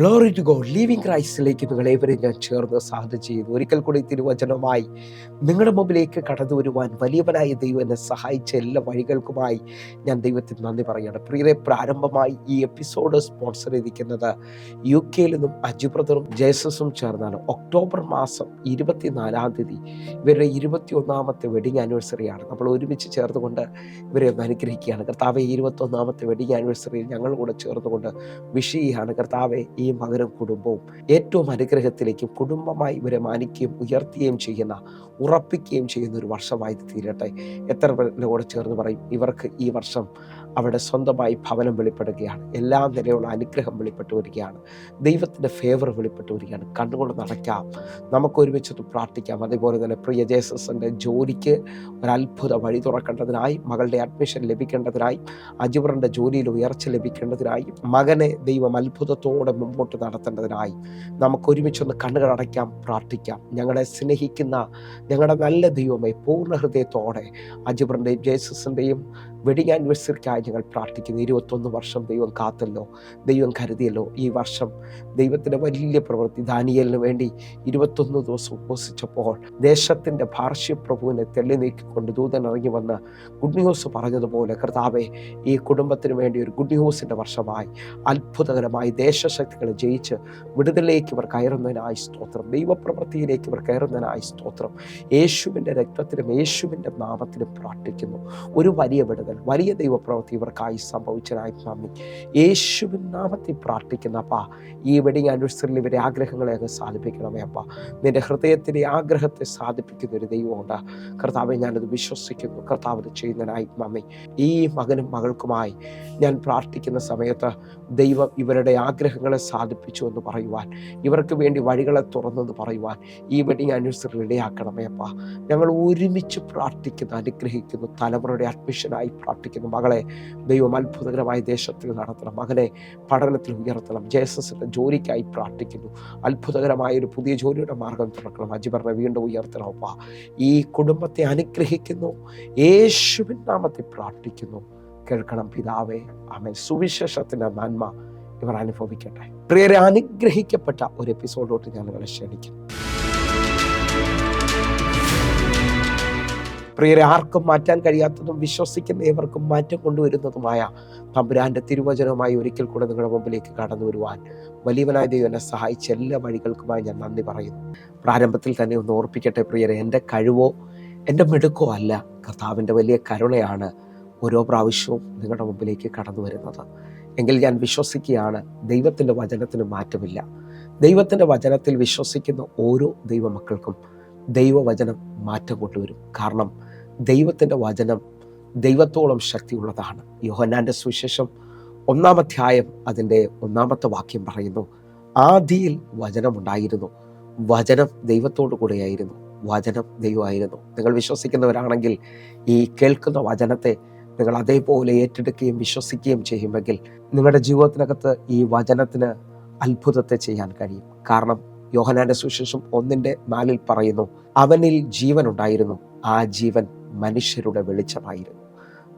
Glory to God. Living ക്രൈസ്റ്റിലേക്ക് നിങ്ങളേവരെയും ഞാൻ ചേർന്ന് സാധന ചെയ്തു. ഒരിക്കൽ കൂടി തിരുവചനമായി നിങ്ങളുടെ മുമ്പിലേക്ക് കടന്നു വരുവാൻ വലിയവനായ ദൈവം എന്നെ സഹായിച്ച എല്ലാ വഴികൾക്കുമായി ഞാൻ ദൈവത്തിന് നന്ദി പറയുകയാണ്. പ്രിയരെ, പ്രാരംഭമായി ഈ എപ്പിസോഡ് സ്പോൺസർ ചെയ്തിരിക്കുന്നത് UK നിന്നും അജു ബ്രദറും ജേസസും ചേർന്നാണ്. ഒക്ടോബർ മാസം 24 തീയതി ഇവരുടെ 21ാമത്തെ വെഡിങ് ആനിവേഴ്സറിയാണ്. നമ്മൾ ഒരുമിച്ച് ചേർന്നുകൊണ്ട് ഇവരെ ഒന്ന് അനുഗ്രഹിക്കുകയാണ്. കർത്താവെ, 21ാമത്തെ വെഡിങ് ആനിവേഴ്സറിയിൽ ഞങ്ങൾ കൂടെ ചേർന്നുകൊണ്ട് വിഷ് ചെയ്യുകയാണ്. കർത്താവെ, ഈ മകനും കുടുംബവും ഏറ്റവും അനുഗ്രഹത്തിലേക്കും കുടുംബമായി ഇവരെ മാനിക്കുകയും ഉയർത്തുകയും ചെയ്യുന്ന, ഉറപ്പിക്കുകയും ചെയ്യുന്ന ഒരു വർഷമായി തീരട്ടെ. എത്ര പേരുടെ കൂടെ ചേർന്ന് പറയും, ഇവർക്ക് ഈ വർഷം അവിടെ സ്വന്തമായി ഭവനം വെളിപ്പെടുകയാണ്. എല്ലാ നിലയുള്ള അനുഗ്രഹം വെളിപ്പെട്ടു വരികയാണ്. ദൈവത്തിൻ്റെ ഫേവർ വെളിപ്പെട്ടു വരികയാണ്. കണ്ണുകൊണ്ട് നടക്കാം, നമുക്ക് ഒരുമിച്ചൊന്ന് പ്രാർത്ഥിക്കാം. അതേപോലെ തന്നെ പ്രിയ ജേസസിൻ്റെ ജോലിക്ക് ഒരത്ഭുത വഴി തുറക്കേണ്ടതിനായി, മകളുടെ അഡ്മിഷൻ ലഭിക്കേണ്ടതിനായി, അജുബറിൻ്റെ ജോലിയിൽ ഉയർച്ച ലഭിക്കേണ്ടതിനായി, മകനെ ദൈവം അത്ഭുതത്തോടെ മുമ്പോട്ട് നടത്തേണ്ടതിനായി നമുക്ക് ഒരുമിച്ചൊന്ന് കണ്ണുകൾ അടയ്ക്കാം, പ്രാർത്ഥിക്കാം. ഞങ്ങളെ സ്നേഹിക്കുന്ന ഞങ്ങളുടെ നല്ല ദൈവമേ, പൂർണ്ണ ഹൃദയത്തോടെ അജുബറിൻ്റെയും ജേസസിൻ്റെയും വെഡിങ് ആനിവേഴ്സറിക്കായി ഞങ്ങൾ പ്രാർത്ഥിക്കുന്നു. 21 വർഷം ദൈവം കാത്തല്ലോ, ദൈവം കരുതിയല്ലോ. ഈ വർഷം ദൈവത്തിൻ്റെ വലിയ പ്രവൃത്തി. ദാനിയേലിന് വേണ്ടി 21 ദിവസം ഉപവസിച്ചപ്പോൾ ദേശത്തിൻ്റെ ഭാർഷ്യപ്രഭുവിനെ തെള്ളി നീക്കിക്കൊണ്ട് ദൂതൻ ഇറങ്ങി വന്ന് ഗുഡ് ന്യൂസ് പറഞ്ഞതുപോലെ, കർത്താവെ, ഈ കുടുംബത്തിന് വേണ്ടി ഒരു ഗുഡ് ന്യൂസിൻ്റെ വർഷമായി അത്ഭുതകരമായി ദേശശക്തികളെ ജയിച്ച് വിടുതലിലേക്ക് ഇവർ കയറുന്നതിനായി സ്തോത്രം. ദൈവപ്രവൃത്തിയിലേക്ക് ഇവർ കയറുന്നതിനായി സ്തോത്രം. യേശുവിൻ്റെ രക്തത്തിലും യേശുവിൻ്റെ നാമത്തിലും പ്രാർത്ഥിക്കുന്നു. ഒരു വലിയ വിടുതൽ, വലിയ ദൈവപ്രവൃത്തി ഇവർക്കായി സംഭവിച്ചതിനായി നന്ദി. യേശുവിൻ നാമത്തിൽ പ്രാർത്ഥിക്കുന്ന അപ്പാ, ഈ വെഡിങ് ആനിവേഴ്സറിയിൽ ഇവരെ ആഗ്രഹങ്ങളെ അങ്ങ് സാധിപ്പിക്കണമേ അപ്പാ. നിന്റെ ഹൃദയത്തിൻ്റെ ആഗ്രഹത്തെ സാധിപ്പിക്കുന്ന ഒരു ദൈവമുണ്ട് കർത്താവെ, ഞാനത് വിശ്വസിക്കുന്നു. കർത്താവ് അത് ചെയ്യുന്നതിനായി നന്ദി. ഈ മകനും മകൾക്കുമായി ഞാൻ പ്രാർത്ഥിക്കുന്ന സമയത്ത് ദൈവം ഇവരുടെ ആഗ്രഹങ്ങളെ സാധിപ്പിച്ചു എന്ന് പറയുവാൻ, ഇവർക്ക് വേണ്ടി വഴികളെ തുറന്നെന്ന് പറയുവാൻ ഈ വെഡിങ് ആനിവേഴ്സറി ഇടയാക്കണമേ അപ്പാ. ഞങ്ങൾ ഒരുമിച്ച് പ്രാർത്ഥിക്കുന്നു, അനുഗ്രഹിക്കുന്നു. തലമുറയുടെ അഡ്മിഷനായി പ്രാർത്ഥിക്കുന്നു. മകളെ ദൈവം അത്ഭുതകരമായ ദേശത്തിൽ നടത്തണം, മകനെ പഠനത്തിൽ ഉയർത്തണം. ജേസസിൻ്റെ ജോലിക്കായി പ്രാർത്ഥിക്കുന്നു. അത്ഭുതകരമായ ഒരു പുതിയ ജോലിയുടെ മാർഗം തുറക്കണം. അജിബറിനെ വീണ്ടും ഉയർത്തണം അപ്പാ. ഈ കുടുംബത്തെ അനുഗ്രഹിക്കുന്നു, യേശുവിൻ നാമത്തിൽ പ്രാർത്ഥിക്കുന്നു. കേൾക്കണം പിതാവേ, ആമേൻ. സുവിശേഷത്തിൻ്റെ നന്മ ഇവർ അനുഭവിക്കട്ടെ. പ്രിയരെ, അനുഗ്രഹിക്കപ്പെട്ട ഒരു എപ്പിസോഡിലോട്ട് ഞാൻ നിങ്ങളെ ക്ഷണിക്കും. പ്രിയരെ, ആർക്കും മാറ്റാൻ കഴിയാത്തതും വിശ്വസിക്കുന്ന ഏവർക്കും മാറ്റം കൊണ്ടുവരുന്നതുമായ തമ്പുരാൻ്റെ തിരുവചനവുമായി ഒരിക്കൽ കൂടെ നിങ്ങളുടെ മുമ്പിലേക്ക് കടന്നു വരുവാൻ വലിയവനായ ദൈവം എന്നെ സഹായിച്ച എല്ലാ വഴികൾക്കുമായി ഞാൻ നന്ദി പറയുന്നു. പ്രാരംഭത്തിൽ തന്നെ ഒന്ന് ഓർപ്പിക്കട്ടെ പ്രിയരെ, എൻ്റെ കഴിവോ എൻ്റെ മിടുക്കോ അല്ല, കർത്താവിൻ്റെ വലിയ കരുണയാണ് ഓരോ പ്രാവശ്യവും നിങ്ങളുടെ മുമ്പിലേക്ക് കടന്നു വരുന്നത്. എങ്കിൽ ഞാൻ വിശ്വസിക്കുകയാണ്, ദൈവത്തിൻ്റെ വചനത്തിന് മാറ്റമില്ല. ദൈവത്തിൻ്റെ വചനത്തിൽ വിശ്വസിക്കുന്ന ഓരോ ദൈവമക്കൾക്കും ദൈവവചനം മാറ്റം കൊണ്ടുവരും. കാരണം ദൈവത്തിൻ്റെ വചനം ദൈവത്തോളം ശക്തിയുള്ളതാണ്. യോഹന്നാൻ്റെ സുവിശേഷം 1-ാം അധ്യായം അതിൻ്റെ 1-ാമത്തെ വാക്യം പറയുന്നു, ആദിയിൽ വചനമുണ്ടായിരുന്നു, വചനം ദൈവത്തോടു കൂടെയായിരുന്നു, വചനം ദൈവമായിരുന്നു. നിങ്ങൾ വിശ്വസിക്കുന്നവരാണെങ്കിൽ ഈ കേൾക്കുന്ന വചനത്തെ നിങ്ങൾ അതേപോലെ ഏറ്റെടുക്കുകയും വിശ്വസിക്കുകയും ചെയ്യുമെങ്കിൽ നിങ്ങളുടെ ജീവിതത്തിനകത്ത് ഈ വചനത്തിന് അത്ഭുതത്തെ ചെയ്യാൻ കഴിയും. കാരണം യോഹന്നാന്റെ സുവിശേഷം 1:4 പറയുന്നു, അവനിൽ ജീവൻ ഉണ്ടായിരുന്നു, ആ ജീവൻ മനുഷ്യരുടെ വെളിച്ചമായിരുന്നു.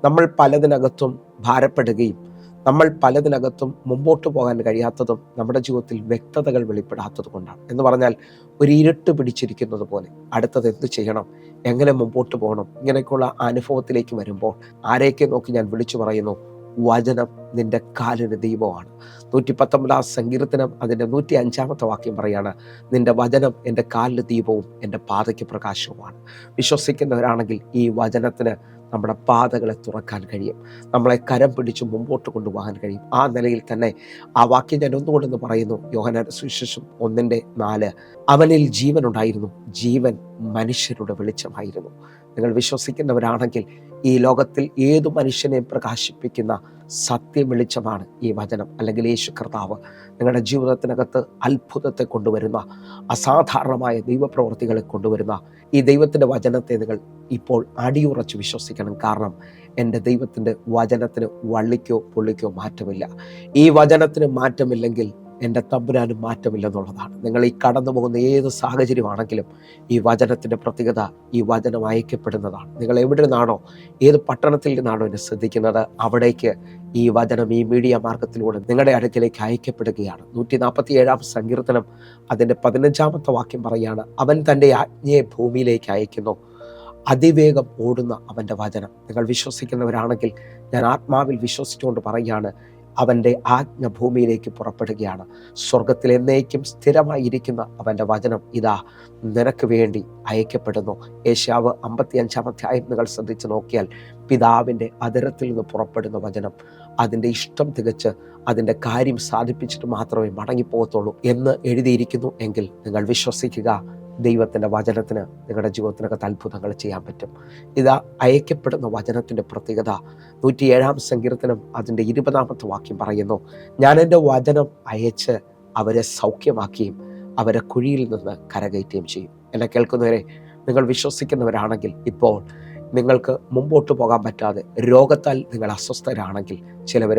നമ്മൾ പലതിനകത്തും ഭാരപ്പെടുകയും നമ്മൾ പലതിനകത്തും മുമ്പോട്ട് പോകാൻ കഴിയാത്തതും നമ്മുടെ ജീവിതത്തിൽ വ്യക്തതകൾ വെളിപ്പെടാത്തത് കൊണ്ടാണ്. എന്ന് പറഞ്ഞാൽ ഒരു ഇരുട്ട് പിടിച്ചിരിക്കുന്നത് പോലെ അടുത്തത് എന്ത് ചെയ്യണം, എങ്ങനെ മുമ്പോട്ട് പോകണം, ഇങ്ങനെയൊക്കെയുള്ള അനുഭവത്തിലേക്ക് വരുമ്പോൾ ആരെയൊക്കെ നോക്കി ഞാൻ വിളിച്ചു പറയുന്നു, വചനം നിന്റെ കാലിന് ദീപമാണ്. 119 സങ്കീർത്തനം അതിൻ്റെ 105-ാമത്തെ വാക്യം പറയാണ്, നിന്റെ വചനം എൻ്റെ കാലിന് ദീപവും എൻ്റെ പാതയ്ക്ക് പ്രകാശവുമാണ്. വിശ്വസിക്കുന്നവരാണെങ്കിൽ ഈ വചനത്തിന് നമ്മുടെ പാതകളെ തുറക്കാൻ കഴിയും, നമ്മളെ കരം പിടിച്ച് മുമ്പോട്ട് കൊണ്ടുപോകാൻ കഴിയും. ആ നിലയിൽ തന്നെ ആ വാക്യം ഞാൻ ഒന്നുകൊണ്ടെന്ന് പറയുന്നു, യോഹന്നാന്റെ സുവിശേഷം 1:4, അവനിൽ ജീവൻ ഉണ്ടായിരുന്നു, ജീവൻ മനുഷ്യരുടെ വെളിച്ചമായിരുന്നു. നിങ്ങൾ വിശ്വസിക്കുന്നവരാണെങ്കിൽ ഈ ലോകത്തിൽ ഏതു മനുഷ്യനെയും പ്രകാശിപ്പിക്കുന്ന സത്യം വെളിച്ചമാണ് ഈ വചനം, അല്ലെങ്കിൽ യേശു കർത്താവ്. നിങ്ങളുടെ ജീവിതത്തിനകത്ത് അത്ഭുതത്തെ കൊണ്ടുവരുന്ന, അസാധാരണമായ ദൈവപ്രവൃത്തികളെ കൊണ്ടുവരുന്ന ഈ ദൈവത്തിൻ്റെ വചനത്തെ നിങ്ങൾ ഇപ്പോൾ അടിയുറച്ച് വിശ്വസിക്കണം. കാരണം എൻ്റെ ദൈവത്തിൻ്റെ വചനത്തിന് വള്ളിക്കോ പുള്ളിക്കോ മാറ്റമില്ല. ഈ വചനത്തിന് മാറ്റമില്ലെങ്കിൽ എൻ്റെ തമ്പുരാനും മാറ്റമില്ലെന്നുള്ളതാണ്. നിങ്ങൾ ഈ കടന്നു പോകുന്ന ഏത് സാഹചര്യമാണെങ്കിലും ഈ വചനത്തിൻ്റെ പ്രത്യേകത, ഈ വചനം അയക്കപ്പെടുന്നതാണ്. നിങ്ങൾ എവിടെ നിന്നാണോ, ഏത് പട്ടണത്തിൽ നിന്നാണോ എന്നെ ശ്രദ്ധിക്കുന്നത്, അവിടേക്ക് ഈ വചനം ഈ മീഡിയ മാർഗത്തിലൂടെ നിങ്ങളുടെ അടുക്കിലേക്ക് അയക്കപ്പെടുകയാണ്. 147 സങ്കീർത്തനം അതിൻ്റെ 15 വാക്യം പറയാണ്, അവൻ തൻ്റെ ആജ്ഞയെ ഭൂമിയിലേക്ക് അയക്കുന്നു, അതിവേഗം ഓടുന്ന അവൻ്റെ വചനം. നിങ്ങൾ വിശ്വസിക്കുന്നവരാണെങ്കിൽ ഞാൻ ആത്മാവിൽ വിശ്വസിച്ചുകൊണ്ട് പറയുകയാണ്, അവൻ്റെ ആജ്ഞ ഭൂമിയിലേക്ക് പുറപ്പെടുകയാണ്. സ്വർഗത്തിൽ എന്നേക്കും സ്ഥിരമായിരിക്കുന്ന അവൻ്റെ വചനം ഇതാ നിനക്ക് വേണ്ടി അയക്കപ്പെടുന്നു. ഏശയ്യാവ് 55 അധ്യായം നിങ്ങൾ ശ്രദ്ധിച്ച് നോക്കിയാൽ, പിതാവിൻ്റെ അധരത്തിൽ നിന്ന് പുറപ്പെടുന്ന വചനം അതിൻ്റെ ഇഷ്ടം തികച്ച് അതിൻ്റെ കാര്യം സാധിപ്പിച്ചിട്ട് മാത്രമേ മടങ്ങിപ്പോകത്തുള്ളൂ എന്ന് എഴുതിയിരിക്കുന്നു എങ്കിൽ നിങ്ങൾ വിശ്വസിക്കുക, ദൈവത്തിൻ്റെ വചനത്തിന് നിങ്ങളുടെ ജീവിതത്തിനകത്ത് അത്ഭുതങ്ങൾ ചെയ്യാൻ പറ്റും. ഇതാ അയക്കപ്പെടുന്ന വചനത്തിൻ്റെ പ്രത്യേകത. 107 സങ്കീർത്തനം അതിൻ്റെ 20 വാക്യം പറയുന്നു, ഞാൻ എൻ്റെ വചനം അയച്ച് അവരെ സൗഖ്യമാക്കുകയും അവരെ കുഴിയിൽ നിന്ന് കരകയറ്റുകയും ചെയ്യും. എന്നെ കേൾക്കുന്നവരെ, നിങ്ങൾ വിശ്വസിക്കുന്നവരാണെങ്കിൽ ഇപ്പോൾ നിങ്ങൾക്ക് മുമ്പോട്ട് പോകാൻ പറ്റാതെ രോഗത്താൽ നിങ്ങൾ അസ്വസ്ഥരാണെങ്കിൽ, ചിലവർ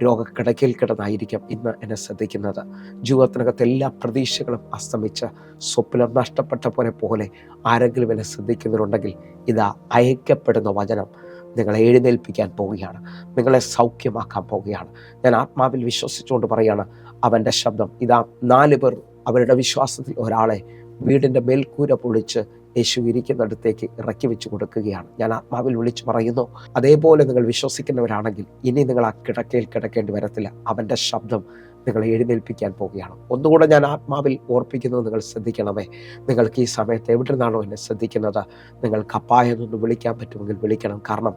രോഗക്കിടക്കയിൽ കിടന്നായിരിക്കും ഇന്ന് എന്നെ ശ്രദ്ധിക്കുന്നത്. ജീവിതത്തിനകത്ത് എല്ലാ പ്രതീക്ഷകളും അസ്തമിച്ച് സ്വപ്നം നഷ്ടപ്പെട്ട പോലെ ആരെങ്കിലും എന്നെ ശ്രദ്ധിക്കുന്നവരുണ്ടെങ്കിൽ ഇതാ അയക്കപ്പെടുന്ന വചനം നിങ്ങളെ എഴുന്നേൽപ്പിക്കാൻ പോവുകയാണ്, നിങ്ങളെ സൗഖ്യമാക്കാൻ പോവുകയാണ്. ഞാൻ ആത്മാവിൽ വിശ്വസിച്ചുകൊണ്ട് പറയാണ്, അവൻ്റെ ശബ്ദം ഇതാ 4 പേർ അവരുടെ വിശ്വാസത്തിൽ ഒരാളെ വീടിൻ്റെ മേൽക്കൂര പൊളിച്ച് യേശു ഇരിക്കുന്നിടത്തേക്ക് ഇറക്കി വെച്ച് കൊടുക്കുകയാണ്. ഞാൻ ആത്മാവിൽ വിളിച്ചു പറയുന്നു, അതേപോലെ നിങ്ങൾ വിശ്വസിക്കുന്നവരാണെങ്കിൽ ഇനി നിങ്ങൾ ആ കിടക്കയിൽ കിടക്കേണ്ടി വരത്തില്ല. അവൻ്റെ ശബ്ദം നിങ്ങളെ എഴുന്നേൽപ്പിക്കാൻ പോവുകയാണ്. ഒന്നുകൂടെ ഞാൻ ആത്മാവിൽ ഓർപ്പിക്കുന്നത് നിങ്ങൾ ശ്രദ്ധിക്കണമേ. നിങ്ങൾക്ക് ഈ സമയത്ത് എവിടെ നിന്നാണോ എന്നെ ശ്രദ്ധിക്കുന്നത്, നിങ്ങൾക്ക് അപ്പ എന്നൊന്ന് വിളിക്കാൻ പറ്റുമെങ്കിൽ വിളിക്കണം. കാരണം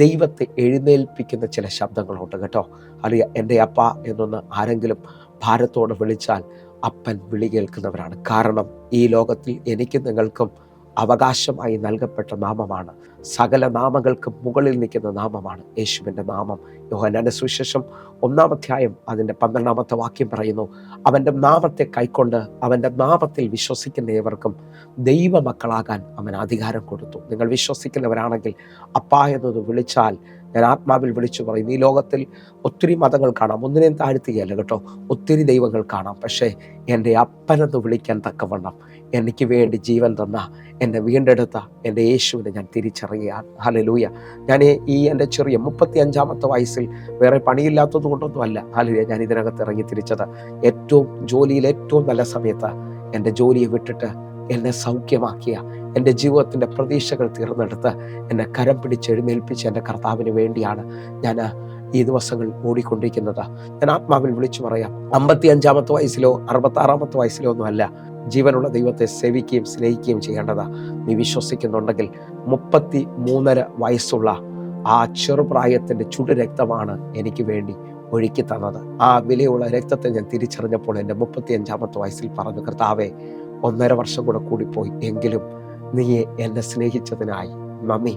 ദൈവത്തെ എഴുന്നേൽപ്പിക്കുന്ന ചില ശബ്ദങ്ങളുണ്ട് കേട്ടോ. അല്ലെങ്കിൽ എൻ്റെ അപ്പ എന്നൊന്ന് ആരെങ്കിലും ഭാരത്തോടെ വിളിച്ചാൽ അപ്പൻ വിളി കേൾക്കുന്നവരാണ്. കാരണം ഈ ലോകത്തിൽ എനിക്കും നിങ്ങൾക്കും അവകാശമായി നൽകപ്പെട്ട നാമമാണ്, സകല നാമങ്ങൾക്കും മുകളിൽ നിൽക്കുന്ന നാമമാണ് യേശുവിൻ്റെ നാമം. യോഹന്നാന്റെ സുവിശേഷം 1 അധ്യായം അതിൻ്റെ 12 വാക്യം പറയുന്നു, അവൻ്റെ നാമത്തെ കൈക്കൊണ്ട് അവൻ്റെ നാമത്തിൽ വിശ്വസിക്കുന്ന ഏവർക്കും ദൈവമക്കളാകാൻ അവൻ അധികാരം കൊടുത്തു. നിങ്ങൾ വിശ്വസിക്കുന്നവരാണെങ്കിൽ അപ്പ എന്നത് വിളിച്ചാൽ ഞാൻ ആത്മാവിൽ വിളിച്ചു പറയും, ഈ ലോകത്തിൽ ഒത്തിരി മതങ്ങൾ കാണാം, ഒന്നിനെയും താഴ്ത്തുകയല്ല കേട്ടോ, ഒത്തിരി ദൈവങ്ങൾ കാണാം. പക്ഷേ എൻ്റെ അപ്പനെന്ന് വിളിക്കാൻ തക്കവണ്ണം എനിക്ക് വേണ്ടി ജീവൻ തന്ന, എന്നെ വീണ്ടെടുത്ത എൻ്റെ യേശുവിനെ ഞാൻ തിരിച്ചറിയുകയാണ്. ഹല്ലേലൂയ. ഞാൻ ഈ എൻ്റെ ചെറിയ 35 വയസ്സിൽ വേറെ പണിയില്ലാത്തത് കൊണ്ടൊന്നുമല്ല ഹല്ലേലൂയ ഞാൻ ഇതിനകത്ത് ഇറങ്ങി തിരിച്ചത്. ജോലിയിൽ ഏറ്റവും നല്ല സമയത്ത് എൻ്റെ ജോലിയെ വിട്ടിട്ട് എന്നെ സൗഖ്യമാക്കിയ, എൻ്റെ ജീവിതത്തിൻ്റെ പ്രതീക്ഷകൾ തീർന്നെടുത്ത് എന്നെ കരം പിടിച്ചെഴുന്നേൽപ്പിച്ച് എൻ്റെ കർത്താവിന് വേണ്ടിയാണ് ഞാൻ ഈ ദിവസങ്ങൾ ഓടിക്കൊണ്ടിരിക്കുന്നത്. ഞാൻ ആത്മാവിൽ വിളിച്ചു പറയാം, 55 വയസ്സിലോ 66 വയസ്സിലോ ഒന്നും അല്ല ജീവനുള്ള ദൈവത്തെ സേവിക്കുകയും സ്നേഹിക്കുകയും ചെയ്യേണ്ടതാ. നീ വിശ്വസിക്കുന്നുണ്ടെങ്കിൽ 33.5 വയസ്സുള്ള ആ ചെറുപ്രായത്തിൻ്റെ ചുടുരക്തമാണ് എനിക്ക് വേണ്ടി ഒഴുക്കി തന്നത്. ആ വിലയുള്ള രക്തത്തെ ഞാൻ തിരിച്ചറിഞ്ഞപ്പോൾ എൻ്റെ 35 വയസ്സിൽ പറഞ്ഞു, കർത്താവേ 1.5 വർഷം കൂടെ കൂടിപ്പോയി, എങ്കിലും നീ എന്നെ സ്നേഹിച്ചതിനായി മമ്മി,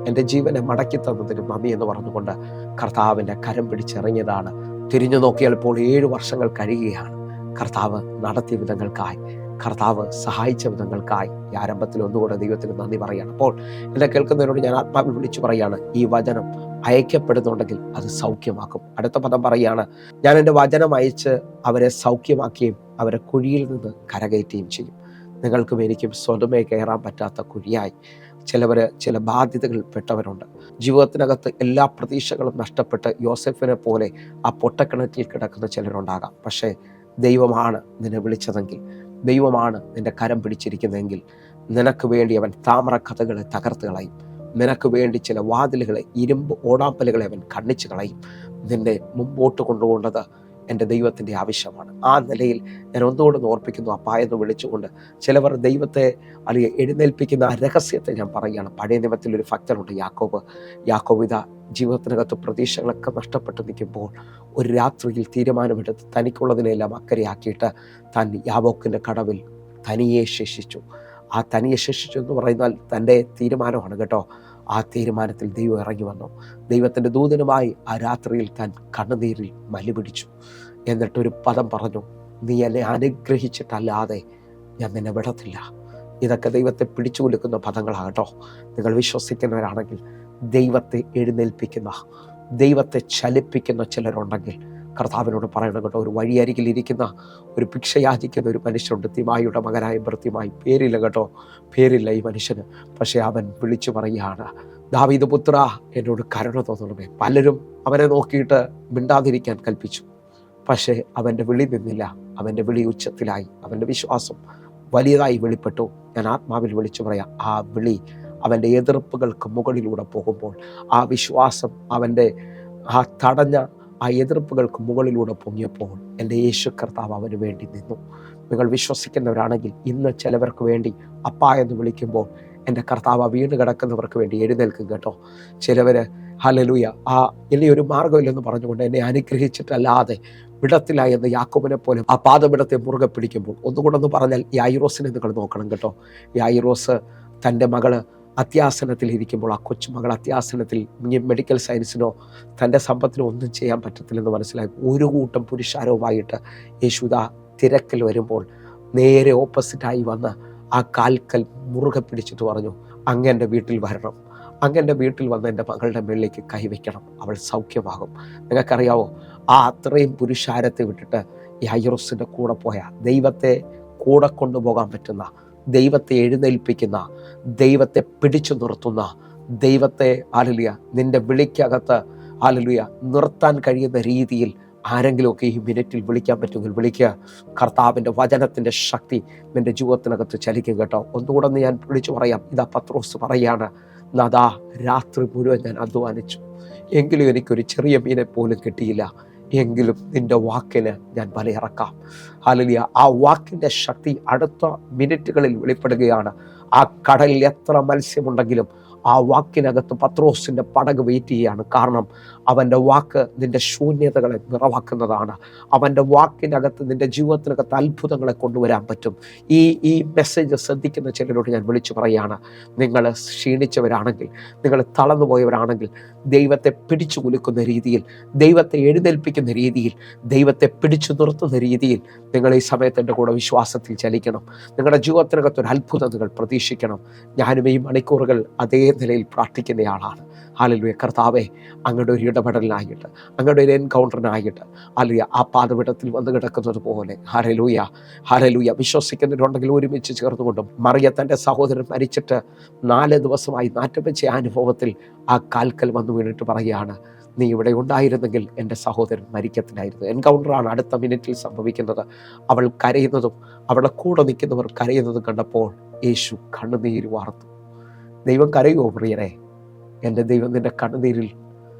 എൻ്റെ ജീവനെ മടക്കി തന്നതിന് മമ്മി എന്ന് പറഞ്ഞുകൊണ്ട് കർത്താവിൻ്റെ കരം പിടിച്ചിറങ്ങിയതാണ്. തിരിഞ്ഞു നോക്കിയാൽ ഇപ്പോൾ 7 വർഷങ്ങൾ കഴിയുകയാണ്. കർത്താവ് നടത്തിയ വിധങ്ങൾക്കായി, കർത്താവ് സഹായിച്ച വിധങ്ങൾക്കായി ഈ ആരംഭത്തിൽ ഒന്നുകൂടെ ദൈവത്തിന് നന്ദി പറയാണ്. അപ്പോൾ എന്നെ കേൾക്കുന്നവരോട് ഞാൻ ആത്മാവിൽ വിളിച്ചു പറയാണ്, ഈ വചനം അയക്കപ്പെടുന്നുണ്ടെങ്കിൽ അത് സൗഖ്യമാക്കും. അടുത്ത പദം പറയാണ്, ഞാൻ എൻ്റെ വചനം അയച്ച് അവരെ സൗഖ്യമാക്കുകയും അവരെ കുഴിയിൽ നിന്ന് കരകയറ്റുകയും ചെയ്യും. നിങ്ങൾക്കും എനിക്കും സ്വതമേ കയറാൻ പറ്റാത്ത കുഴിയായി ചില ബാധ്യതകൾ പെട്ടവരുണ്ട്. ജീവിതത്തിനകത്ത് എല്ലാ പ്രതീക്ഷകളും നഷ്ടപ്പെട്ട് യോസെഫിനെ പോലെ ആ പൊട്ടക്കിണറ്റിൽ കിടക്കുന്ന ചിലരുണ്ടാകാം. പക്ഷേ ദൈവമാണ് നിന്നെ വിളിച്ചതെങ്കിൽ, ദൈവമാണ് നിന്റെ കരം പിടിച്ചിരിക്കുന്നതെങ്കിൽ നിനക്ക് വേണ്ടി അവൻ താമര കഥകളെ തകർത്ത് കളയും. നിനക്ക് വേണ്ടി ചില വാതിലുകളെ, ഇരുമ്പ് ഓടാമ്പലുകളെ അവൻ കണ്ണിച്ച് കളയും. നിന്നെ മുമ്പോട്ട് കൊണ്ടുപോകേണ്ടത് എൻ്റെ ദൈവത്തിൻ്റെ ആവശ്യമാണ്. ആ നിലയിൽ ഞാൻ ഒന്നുകൂടെ ഓർപ്പിക്കുന്നു, അപ്പായെന്ന് വിളിച്ചുകൊണ്ട് ചിലവർ ദൈവത്തെ അല്ലെങ്കിൽ എഴുന്നേൽപ്പിക്കുന്ന ആ രഹസ്യത്തെ ഞാൻ പറയുകയാണ്. പഴയ നിയമത്തിലൊരു ഭക്തനുണ്ട്, യാക്കോബ് ഇതാ ജീവിതത്തിനകത്ത് പ്രതീക്ഷകളൊക്കെ നഷ്ടപ്പെട്ട് നിൽക്കുമ്പോൾ ഒരു രാത്രിയിൽ തീരുമാനമെടുത്ത് തനിക്കുള്ളതിനെല്ലാം അക്കരയാക്കിയിട്ട് താൻ യാബോക്കിൻ്റെ കടവിൽ തനിയെ ശേഷിച്ചു. ആ തനിയെ ശേഷിച്ചു എന്ന് പറയുന്നാൽ തൻ്റെ തീരുമാനമാണ് കേട്ടോ. ആ തീരുമാനത്തിൽ ദൈവം ഇറങ്ങി വന്നു. ദൈവത്തിൻ്റെ ദൂതനുമായി ആ രാത്രിയിൽ താൻ കണ്ണുനീരിൽ മല്ലുപിടിച്ചു. എന്നിട്ടൊരു പദം പറഞ്ഞു, നീ എന്നെ അനുഗ്രഹിച്ചിട്ടല്ലാതെ ഞാൻ നിന്നെ വിടത്തില്ല. ഇതൊക്കെ ദൈവത്തെ പിടിച്ചു കുലുക്കുന്ന പദങ്ങളാകട്ടോ. നിങ്ങൾ വിശ്വസിക്കുന്നവരാണെങ്കിൽ ദൈവത്തെ എഴുന്നേൽപ്പിക്കുന്ന, ദൈവത്തെ ചലിപ്പിക്കുന്ന ചിലരുണ്ടെങ്കിൽ കർത്താവിനോട് പറയണം കേട്ടോ. ഒരു വഴിയരികിൽ ഇരിക്കുന്ന ഒരു ഭിക്ഷ യാചിക്കുന്ന ഒരു മനുഷ്യനുണ്ട്, തിമായിയുടെ മകനായ ഭൃത്യമായി. പേരില്ല കേട്ടോ, പേരില്ല ഈ മനുഷ്യന്. പക്ഷേ അവൻ വിളിച്ചു പറയുകയാണ്, ദാവീദ് പുത്ര, എന്നോട് കരുണ തോന്നണമേ. പലരും അവനെ നോക്കിയിട്ട് മിണ്ടാതിരിക്കാൻ കൽപ്പിച്ചു. പക്ഷേ അവൻ്റെ വിളി നിന്നില്ല. അവൻ്റെ വിളി ഉച്ചത്തിലായി. അവൻ്റെ വിശ്വാസം വലിയതായി വെളിപ്പെട്ടു. ഞാൻ ആത്മാവിൽ വിളിച്ചു പറയാം, ആ വിളി അവൻ്റെ എതിർപ്പുകൾക്ക് മുകളിലൂടെ പോകുമ്പോൾ, ആ വിശ്വാസം അവൻ്റെ ആ തടഞ്ഞ ആ എതിർപ്പുകൾക്ക് മുകളിലൂടെ പൊങ്ങിയപ്പോൾ എൻ്റെ യേശു കർത്താവ് അവന് വേണ്ടി നിന്നു. നിങ്ങൾ വിശ്വസിക്കുന്നവരാണെങ്കിൽ ഇന്ന് ചിലവർക്ക് വേണ്ടി അപ്പ എന്ന് വിളിക്കുമ്പോൾ എൻ്റെ കർത്താവ് വീണ് കിടക്കുന്നവർക്ക് വേണ്ടി എഴുന്നേൽക്കും കേട്ടോ. ചിലവർ ഹല്ലേലൂയ, ഇനി ഒരു മാർഗ്ഗമില്ലെന്ന് പറഞ്ഞുകൊണ്ട് എന്നെ അനുഗ്രഹിച്ചിട്ടല്ലാതെ വിടത്തില്ല എന്ന് യാക്കോബിനെ പോലെ ആ പാദപിടത്തെ മുറുകെ പിടിക്കുമ്പോൾ, ഒന്നുകൂടെ പറഞ്ഞാൽ യായിറോസിനെ നിങ്ങൾ നോക്കണം കേട്ടോ. യായിറോസ് തൻ്റെ മകള് അത്യാസനത്തിൽ ഇരിക്കുമ്പോൾ, ആ കൊച്ചുമകൾ അത്യാസനത്തിൽ, മെഡിക്കൽ സയൻസിനോ തൻ്റെ സമ്പത്തിനോ ഒന്നും ചെയ്യാൻ പറ്റത്തില്ലെന്ന് മനസ്സിലായി ഒരു കൂട്ടം പുരുഷാരവുമായിട്ട് യേശുദാ തിരക്കിൽ വരുമ്പോൾ നേരെ ഓപ്പോസിറ്റായി വന്ന് ആ കാൽക്കൽ മുറുകെ പിടിച്ചിട്ട് പറഞ്ഞു, അങ്ങൻ്റെ വീട്ടിൽ വരണം, അങ്ങൻ്റെ വീട്ടിൽ വന്ന് എൻ്റെ മകളുടെ മേളിലേക്ക് കൈവയ്ക്കണം, അവൾ സൗഖ്യമാകും. നിങ്ങൾക്കറിയാവോ, ആ അത്രയും പുരുഷാരത്തെ വിട്ടിട്ട് യായിറോസിൻ്റെ കൂടെ പോയ, ദൈവത്തെ കൂടെ കൊണ്ടുപോകാൻ പറ്റുന്ന, ദൈവത്തെ എഴുന്നേൽപ്പിക്കുന്ന, ദൈവത്തെ പിടിച്ചു നിർത്തുന്ന, ദൈവത്തെ ഹല്ലേലൂയ നിന്റെ വിളിക്കകത്ത് ഹല്ലേലൂയ നിർത്താൻ കഴിയുന്ന രീതിയിൽ ആരെങ്കിലുമൊക്കെ ഈ മിനിറ്റിൽ വിളിക്കാൻ പറ്റുമെങ്കിൽ വിളിക്കുക. കർത്താവിൻ്റെ വചനത്തിൻ്റെ ശക്തി നിൻ്റെ ജീവിതത്തിനകത്ത് ചലിക്കും കേട്ടോ. ഒന്നുകൂടെ ഞാൻ വിളിച്ചു പറയാം. ഇതാ പത്രോസ് പറയാണ്, നാഥാ, രാത്രി മുഴുവൻ ഞാൻ അധ്വാനിച്ചു, എങ്കിലും എനിക്കൊരു ചെറിയ മീനെ പോലും കിട്ടിയില്ല, എങ്കിലും നിൻ്റെ വാക്കിന് ഞാൻ വലയിറക്കാം. ഹല്ലേലൂയ. ആ വാക്കിൻ്റെ ശക്തി അടുത്ത മിനിറ്റുകളിൽ വെളിപ്പെടുകയാണ്. ആ കടലിൽ എത്ര മത്സ്യമുണ്ടെങ്കിലും ആ വാക്കിനകത്ത് പത്രോസിൻ്റെ പടക് വെയിറ്റ് ചെയ്യുകയാണ്. കാരണം അവൻ്റെ വാക്ക് നിൻ്റെ ശൂന്യതകളെ നിറവാക്കുന്നതാണ്. അവൻ്റെ വാക്കിനകത്ത് നിൻ്റെ ജീവിതത്തിനകത്ത് അത്ഭുതങ്ങളെ കൊണ്ടുവരാൻ പറ്റും. ഈ മെസ്സേജ് ശ്രദ്ധിക്കുന്ന ചിലരോട് ഞാൻ വിളിച്ചു പറയുകയാണ്, നിങ്ങൾ ക്ഷീണിച്ചവരാണെങ്കിൽ, നിങ്ങൾ തളർന്നു പോയവരാണെങ്കിൽ, ദൈവത്തെ പിടിച്ചു കുലുക്കുന്ന രീതിയിൽ, ദൈവത്തെ എഴുന്നേൽപ്പിക്കുന്ന രീതിയിൽ, ദൈവത്തെ പിടിച്ചു നിർത്തുന്ന രീതിയിൽ നിങ്ങൾ ഈ സമയത്ത് എൻ്റെ കൂടെ വിശ്വാസത്തിൽ ചലിക്കണം. നിങ്ങളുടെ ജീവിതത്തിനകത്ത് ഒരു അത്ഭുതം നിങ്ങൾ പ്രതീക്ഷിക്കണം. ഞാനും ഈ മണിക്കൂറുകൾ അതേ നിലയിൽ പ്രാർത്ഥിക്കുന്നയാളാണ്. ഹല്ലേലൂയ. കർത്താവേ, അങ്ങയുടെ ഒരു ഇടപെടലിനായിട്ട്, അങ്ങയുടെ ഒരു എൻകൗണ്ടറിനായിട്ട്, ഹല്ലേലൂയ, ആ പാദപീഠത്തിൽ വന്ന് കിടക്കുന്നത് പോലെ ഹല്ലേലൂയ, ഹല്ലേലൂയ, വിശ്വസിക്കുന്നവരുണ്ടെങ്കിൽ ഒരുമിച്ച് ചേർന്നുകൊണ്ടും, മറിയ തൻ്റെ സഹോദരൻ മരിച്ചിട്ട് 4 ദിവസമായി നാറ്റം വെച്ച അനുഭവത്തിൽ ആ കാൽക്കൽ വന്ന് വീണിട്ട് പറയുകയാണ്, നീ ഇവിടെ ഉണ്ടായിരുന്നെങ്കിൽ എൻ്റെ സഹോദരൻ മരിക്കത്തില്ലായിരുന്നു. എൻകൗണ്ടറാണ് അടുത്ത മിനിറ്റിൽ സംഭവിക്കുന്നത്. അവൾ കരയുന്നതും അവളുടെ കൂടെ നിൽക്കുന്നവർ കരയുന്നതും കണ്ടപ്പോൾ യേശു കണ്ണുനീര് വാർത്തു. ദൈവം കരയുമോ പ്രിയരെ? എൻ്റെ ദൈവം നിൻ്റെ കണ്ണുനീരിൽ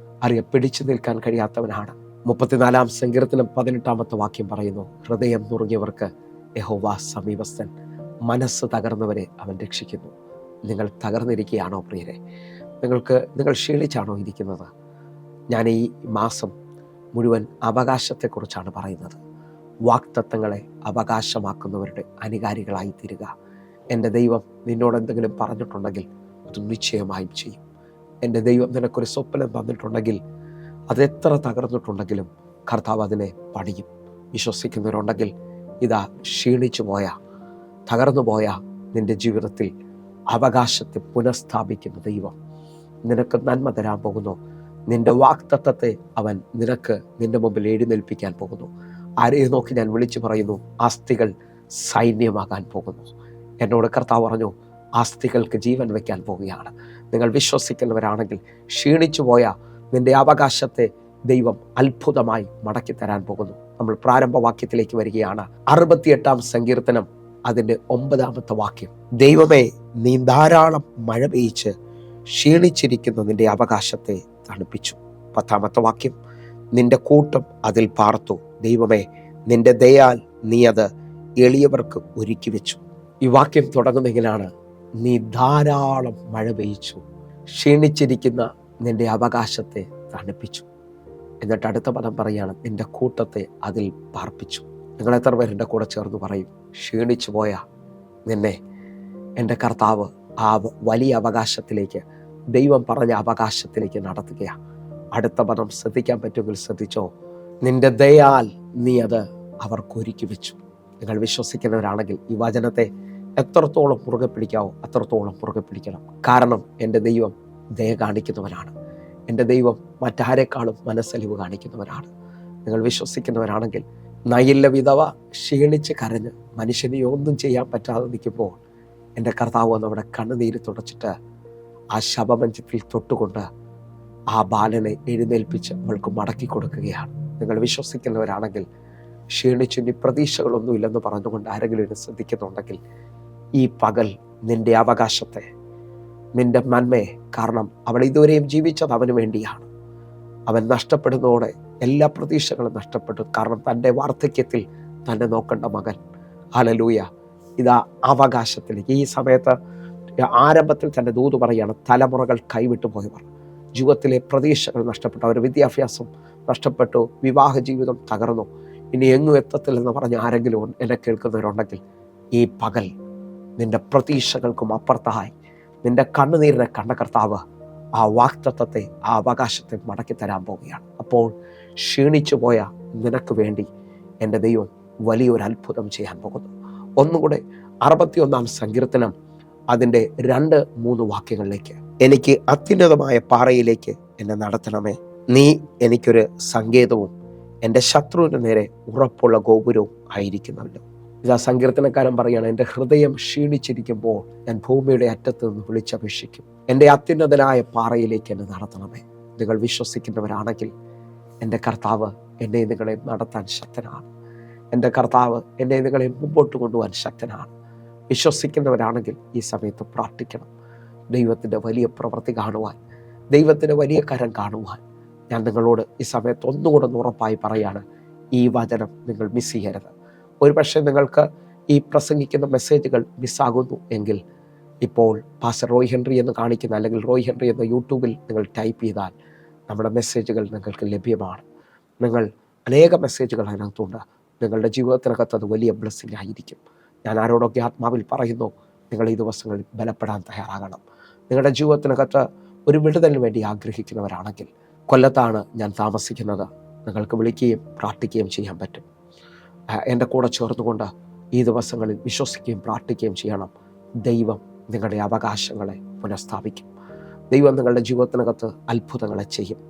പിടിച്ചു നിൽക്കാൻ കഴിയാത്തവനാണ്. 34-ാം സങ്കീർത്തനം 18-ാമത്തെ വാക്യം പറയുന്നു, ഹൃദയം നുറുങ്ങിയവർക്ക് യഹോവ സമീപസ്ഥൻ, മനസ്സ് തകർന്നവരെ അവൻ രക്ഷിക്കുന്നു. നിങ്ങൾ തകർന്നിരിക്കുകയാണോ പ്രിയരെ? നിങ്ങൾ ക്ഷീണിച്ചാണോ ഇരിക്കുന്നത്? ഞാൻ ഈ മാസം മുഴുവൻ അവകാശത്തെക്കുറിച്ചാണ് പറയുന്നത്. വാഗ്ദത്തങ്ങളെ അവകാശമാക്കുന്നവരുടെ അനുകാരികളായി തീരുക. എൻ്റെ ദൈവം നിന്നോട് എന്തെങ്കിലും പറഞ്ഞിട്ടുണ്ടെങ്കിൽ അത് നിശ്ചയമായും ചെയ്യും. എൻ്റെ ദൈവം നിനക്കൊരു സ്വപ്നം തന്നിട്ടുണ്ടെങ്കിൽ അതെത്ര തകർന്നിട്ടുണ്ടെങ്കിലും കർത്താവ് അതിനെ പണിയും. വിശ്വസിക്കുന്നവരുണ്ടെങ്കിൽ ഇതാ, ക്ഷീണിച്ചു പോയ, തകർന്നു പോയ നിൻ്റെ ജീവിതത്തിൽ അവകാശത്തെ പുനഃസ്ഥാപിക്കുന്ന ദൈവം നിനക്ക് നന്മ തരാൻ പോകുന്നു. നിൻ്റെ വാഗ്ദത്തത്തെ അവൻ നിന്റെ മുമ്പിൽ എഴുന്നേൽപ്പിക്കാൻ പോകുന്നു. ആരെയും നോക്കി ഞാൻ വിളിച്ചു പറയുന്നു, ആസ്തികൾ സൈന്യമാകാൻ പോകുന്നു. എന്നോട് കർത്താവ് പറഞ്ഞു, ആസ്തികൾക്ക് ജീവൻ വയ്ക്കാൻ പോവുകയാണ്. നിങ്ങൾ വിശ്വസിക്കുന്നവരാണെങ്കിൽ ക്ഷീണിച്ചു പോയ നിൻ്റെ അവകാശത്തെ ദൈവം അത്ഭുതമായി മടക്കി തരാൻ പോകുന്നു. നമ്മൾ പ്രാരംഭവാക്യത്തിലേക്ക് വരികയാണ്. 68-ാം സങ്കീർത്തനം അതിൻ്റെ 9-ാമത്തെ വാക്യം, ദൈവമേ, നീ ധാരാളം മഴ പെയ്ച്ച് ക്ഷീണിച്ചിരിക്കുന്ന നിൻ്റെ അവകാശത്തെ തണുപ്പിച്ചു. 10-ാമത്തെ വാക്യം, നിന്റെ കൂട്ടം അതിൽ പാർത്തു. ദൈവമേ, നിന്റെ ദയാൽ നീ അത് എളിയവർക്ക് ഒരുക്കി വെച്ചു. ഈ വാക്യം തുടങ്ങുന്നെങ്കിലാണ്, നീ ധാരാളം മഴ പെയ്ച്ചു, ക്ഷീണിച്ചിരിക്കുന്ന നിന്റെ അവകാശത്തെ തണുപ്പിച്ചു. എന്നിട്ട് അടുത്ത പദം പറയാണ്, നിന്റെ കൂട്ടത്തെ അതിൽ പാർപ്പിച്ചു. നിങ്ങൾ എത്ര പേർ എൻ്റെ കൂടെ ചേർന്ന് പറയും, ക്ഷീണിച്ചു പോയ നിന്നെ എൻ്റെ കർത്താവ് ആ വലിയ അവകാശത്തിലേക്ക്, ദൈവം പറഞ്ഞ അവകാശത്തിലേക്ക് നടത്തുകയാണ്. അടുത്ത പദം ശ്രദ്ധിക്കാൻ പറ്റുമെങ്കിൽ ശ്രദ്ധിച്ചോ, നിന്റെ ദയാൽ നീ അത് അവർക്കൊരുക്കി വെച്ചു. നിങ്ങൾ വിശ്വസിക്കുന്നവരാണെങ്കിൽ ഈ വചനത്തെ എത്രത്തോളം മുറുകെ പിടിക്കാവോ അത്രത്തോളം മുറുകെ പിടിക്കണം. കാരണം എൻ്റെ ദൈവം ദയ കാണിക്കുന്നവനാണ്. എൻ്റെ ദൈവം മറ്റാരെക്കാളും മനസ്സലിവ് കാണിക്കുന്നവനാണ്. നിങ്ങൾ വിശ്വസിക്കുന്നവരാണെങ്കിൽ, നയില്ല വിധവ ക്ഷീണിച്ച് കരഞ്ഞ് മനുഷ്യനെ ഒന്നും ചെയ്യാൻ പറ്റാതെ നിൽക്കുമ്പോൾ എൻ്റെ കർത്താവ് നമ്മുടെ കണ്ണുനീര് തുടച്ചിട്ട് ആ ശവമഞ്ചത്തിൽ തൊട്ടുകൊണ്ട് ആ ബാലനെ എഴുന്നേൽപ്പിച്ച് അവൾക്ക് മടക്കി കൊടുക്കുകയാണ്. നിങ്ങൾ വിശ്വസിക്കുന്നവരാണെങ്കിൽ, ക്ഷീണിച്ചു ഇനി പ്രതീക്ഷകളൊന്നുമില്ലെന്ന് പറഞ്ഞുകൊണ്ട് ആരെങ്കിലും ഇത് ശ്രദ്ധിക്കുന്നുണ്ടെങ്കിൽ, ഈ പകൽ നിന്റെ അവകാശത്തെ, നിന്റെ നന്മയെ, കാരണം അവൾ ഇതുവരെയും ജീവിച്ചത് അവന് വേണ്ടിയാണ്. അവൻ നഷ്ടപ്പെടുന്നതോടെ എല്ലാ പ്രതീക്ഷകളും നഷ്ടപ്പെട്ടു. കാരണം തൻ്റെ വാർദ്ധക്യത്തിൽ തന്നെ നോക്കേണ്ട മകൻ, ഹല്ലേലൂയ, ഇതാ അവകാശത്തിലേക്ക്. ഈ സമയത്ത് ആരംഭത്തിൽ തന്നെ ദൂത് പറയുകയാണ്, തലമുറകൾ കൈവിട്ടു പോയവർ, ജീവിതത്തിലെ പ്രതീക്ഷകൾ നഷ്ടപ്പെട്ടു, അവരുടെ വിദ്യാഭ്യാസം നഷ്ടപ്പെട്ടു, വിവാഹ ജീവിതം തകർന്നു, ഇനി എങ്ങും എത്തത്തില്ലെന്ന് പറഞ്ഞ് ആരെങ്കിലും എന്നെ കേൾക്കുന്നവരുണ്ടെങ്കിൽ, ഈ പകൽ നിന്റെ പ്രതീക്ഷകൾക്കും അപ്പുറത്തായി നിന്റെ കണ്ണുനീരിനെ കണ്ട കർത്താവ് ആ വാഗ്ദത്തത്തെ, ആ അവകാശത്തെ മടക്കി തരാൻ പോവുകയാണ്. അപ്പോൾ ക്ഷീണിച്ചു പോയ നിനക്ക് വേണ്ടി എൻ്റെ ദൈവം വലിയൊരു അത്ഭുതം ചെയ്യാൻ പോകുന്നു. ഒന്നുകൂടെ 61 സങ്കീർത്തനം അതിൻ്റെ 2-3 വാക്യങ്ങളിലേക്ക്, എനിക്ക് അത്യുന്നതമായ പാറയിലേക്ക് എന്നെ നടത്തണമേ, നീ എനിക്കൊരു സങ്കേതവും എൻ്റെ ശത്രുവിന് നേരെ ഉറപ്പുള്ള ഗോപുരവും ആയിരിക്കുമല്ലോ. ഇതാ സങ്കീർത്തനക്കാരൻ പറയുകയാണ്, എൻ്റെ ഹൃദയം ക്ഷീണിച്ചിരിക്കുമ്പോൾ ഞാൻ ഭൂമിയുടെ അറ്റത്ത് നിന്ന് വിളിച്ചപേക്ഷിക്കും, എൻ്റെ അത്യുന്നതനായ പാറയിലേക്ക് എന്നെ നടത്തണമേ. നിങ്ങൾ വിശ്വസിക്കുന്നവരാണെങ്കിൽ, എൻ്റെ കർത്താവ് എന്നെ നിങ്ങളെ നടത്താൻ ശക്തനാണ്. എൻ്റെ കർത്താവ് എന്നെ നിങ്ങളെ മുമ്പോട്ട് കൊണ്ടുപോകാൻ ശക്തനാണ്. വിശ്വസിക്കുന്നവരാണെങ്കിൽ ഈ സമയത്ത് പ്രാർത്ഥിക്കണം. ദൈവത്തിൻ്റെ വലിയ പ്രവൃത്തി കാണുവാൻ, ദൈവത്തിൻ്റെ വലിയ കരം കാണുവാൻ ഞാൻ നിങ്ങളോട് ഈ സമയത്ത് ഒന്നുകൂടെ ഉറപ്പായി പറയാണ്, ഈ വചനം നിങ്ങൾ മിസ് ചെയ്യരുത്. ഒരുപക്ഷെ നിങ്ങൾക്ക് ഈ പ്രസംഗിക്കുന്ന മെസ്സേജുകൾ മിസ്സാകുന്നു എങ്കിൽ, ഇപ്പോൾ പാസ്റ്റർ റോയ് ഹെൻറി എന്ന് കാണിക്കുന്ന, അല്ലെങ്കിൽ റോയ് ഹെൻറി എന്ന യൂട്യൂബിൽ നിങ്ങൾ ടൈപ്പ് ചെയ്താൽ നമ്മുടെ മെസ്സേജുകൾ നിങ്ങൾക്ക് ലഭ്യമാണ്. നിങ്ങൾ അനേക മെസ്സേജുകൾ അതിനകത്തുണ്ട്. നിങ്ങളുടെ ജീവിതത്തിനകത്ത് അത് വലിയ ബ്ലെസ്സിങ് ആയിരിക്കും. ഞാൻ ആരോടൊക്കെ ആത്മാവിൽ പറയുന്നു, നിങ്ങൾ ഈ ദിവസങ്ങളിൽ ബലപ്പെടാൻ തയ്യാറാകണം. നിങ്ങളുടെ ജീവിതത്തിനകത്ത് ഒരു വിടുതലിന് വേണ്ടി ആഗ്രഹിക്കുന്നവരാണെങ്കിൽ, കൊല്ലത്താണ് ഞാൻ താമസിക്കുന്നത്, നിങ്ങൾക്ക് വിളിക്കുകയും പ്രാർത്ഥിക്കുകയും ചെയ്യാൻ പറ്റും. എൻ്റെ കൂടെ ചേർന്നുകൊണ്ട് ഈ ദിവസങ്ങളിൽ വിശ്വസിക്കുകയും പ്രാർത്ഥിക്കുകയും ചെയ്യണം. ദൈവം നിങ്ങളുടെ അവകാശങ്ങളെ പുനഃസ്ഥാപിക്കും. ദൈവം നിങ്ങളുടെ ജീവിതത്തിനകത്ത് അത്ഭുതങ്ങളെ ചെയ്യും.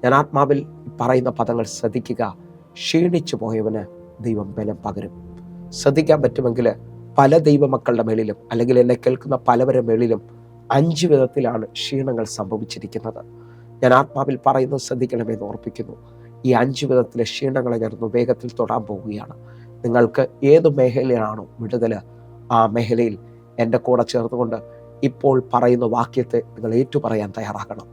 ഞാൻ ആത്മാവിൽ പറയുന്ന പദങ്ങൾ ശ്രദ്ധിക്കുക. ക്ഷീണിച്ചു പോയവന് ദൈവം ബലം പകരും. ശ്രദ്ധിക്കാൻ പറ്റുമെങ്കിൽ, പല ദൈവമക്കളുടെ മേളിലും, അല്ലെങ്കിൽ എന്നെ കേൾക്കുന്ന പലവരുടെ മേളിലും 5 വിധത്തിലാണ് ക്ഷീണങ്ങൾ സംഭവിച്ചിരിക്കുന്നത്. ഞാൻ ആത്മാവിൽ പറയുന്നത് ശ്രദ്ധിക്കണമെന്ന് ഓർപ്പിക്കുന്നു. ഈ 5 വിധത്തിലെ ക്ഷീണങ്ങളെ ഞാൻ വേഗത്തിൽ തൊടാൻ പോവുകയാണ്. നിങ്ങൾക്ക് ഏത് മേഖലയിലാണോ വിടുതൽ, ആ മേഖലയിൽ എൻ്റെ കൂടെ ചേർന്നുകൊണ്ട് ഇപ്പോൾ പറയുന്ന വാക്യത്തെ നിങ്ങൾ ഏറ്റുപറയാൻ തയ്യാറാകണം.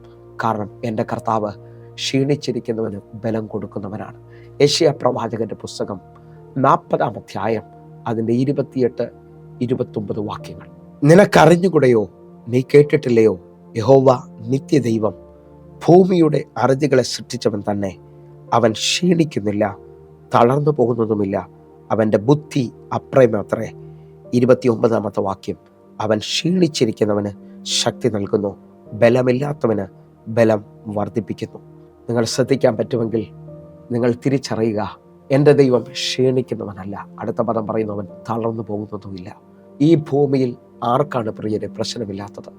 കാരണം എൻ്റെ കർത്താവ് ക്ഷീണിച്ചിരിക്കുന്നവന് ബലം കൊടുക്കുന്നവനാണ്. യെശയ്യാ പ്രവാചകന്റെ പുസ്തകം 40-ാം അധ്യായം അതിൻ്റെ 28-29 വാക്യങ്ങൾ. നിനക്കറിഞ്ഞുകൂടെയോ, നീ കേട്ടിട്ടില്ലയോ, യഹോവ നിത്യദൈവം, ഭൂമിയുടെ അറുതികളെ സൃഷ്ടിച്ചവൻ തന്നെ. അവൻ ക്ഷീണിക്കുന്നില്ല, തളർന്നു പോകുന്നതുമില്ല, അവൻ്റെ ബുദ്ധി അപ്രമേത്രേ. 29-ാമത്തെ വാക്യം, അവൻ ക്ഷീണിച്ചിരിക്കുന്നവന് ശക്തി നൽകുന്നു, ബലമില്ലാത്തവന് ബലം വർദ്ധിപ്പിക്കുന്നു. നിങ്ങൾ ശ്രദ്ധിക്കാൻ പറ്റുമെങ്കിൽ നിങ്ങൾ തിരിച്ചറിയുക, എൻ്റെ ദൈവം ക്ഷീണിക്കുന്നവനല്ല. അടുത്ത പദം പറയുന്നവൻ തളർന്നു പോകുന്നതുമില്ല. ഈ ഭൂമിയിൽ ആർക്കാണ് പ്രിയരെ പ്രശ്നമില്ലാത്തത്?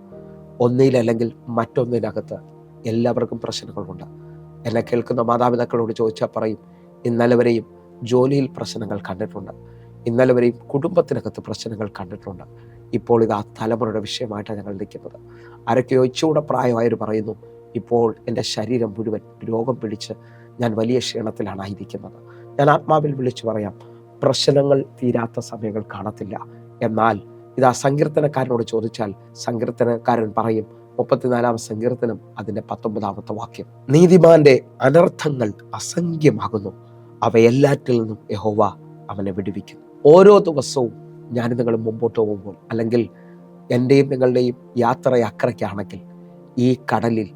ഒന്നിലല്ലെങ്കിൽ മറ്റൊന്നിനകത്ത് എല്ലാവർക്കും പ്രശ്നങ്ങളുണ്ട്. എന്നെ കേൾക്കുന്ന മാതാപിതാക്കളോട് ചോദിച്ചാൽ പറയും, ഇന്നലെ വരെയും ജോലിയിൽ പ്രശ്നങ്ങൾ കണ്ടിട്ടുണ്ട്, ഇന്നലെ വരെയും കുടുംബത്തിനകത്ത് പ്രശ്നങ്ങൾ കണ്ടിട്ടുണ്ട്. ഇപ്പോൾ ഇത് ആ തലമുറയുടെ വിഷയമായിട്ടാണ് ഞങ്ങൾ നിൽക്കുന്നത്. ആരൊക്കെയോ ഇച്ചൂടെ പ്രായമായവർ പറയുന്നു, ഇപ്പോൾ എൻ്റെ ശരീരം മുഴുവൻ രോഗം പിടിച്ച് ഞാൻ വലിയ ക്ഷീണത്തിലാണ് ആയിരിക്കുന്നത്. ഞാൻ ആത്മാവിൽ വിളിച്ചു പറയാം, പ്രശ്നങ്ങൾ തീരാത്ത സമയങ്ങൾ കാണത്തില്ല. എന്നാൽ ഇതാ സങ്കീർത്തനക്കാരനോട് ചോദിച്ചാൽ സങ്കീർത്തനക്കാരൻ പറയും, 34-ാം സങ്കീർത്തനം അതിൻ്റെ 19-ാമത്തെ വാക്യം, നീതിമാന്റെ അനർത്ഥങ്ങൾ അസംഖ്യമാകുന്നു, അവയെല്ലാറ്റിൽ നിന്നും യഹോവ അവനെ വിടുവിക്കുന്നു. ഓരോ ദിവസവും ഞാൻ നിങ്ങൾ മുമ്പോട്ട് പോകുമ്പോൾ, അല്ലെങ്കിൽ എൻ്റെയും നിങ്ങളുടെയും യാത്ര അക്കരയ്ക്കാണെങ്കിൽ, ഈ കടലിൽ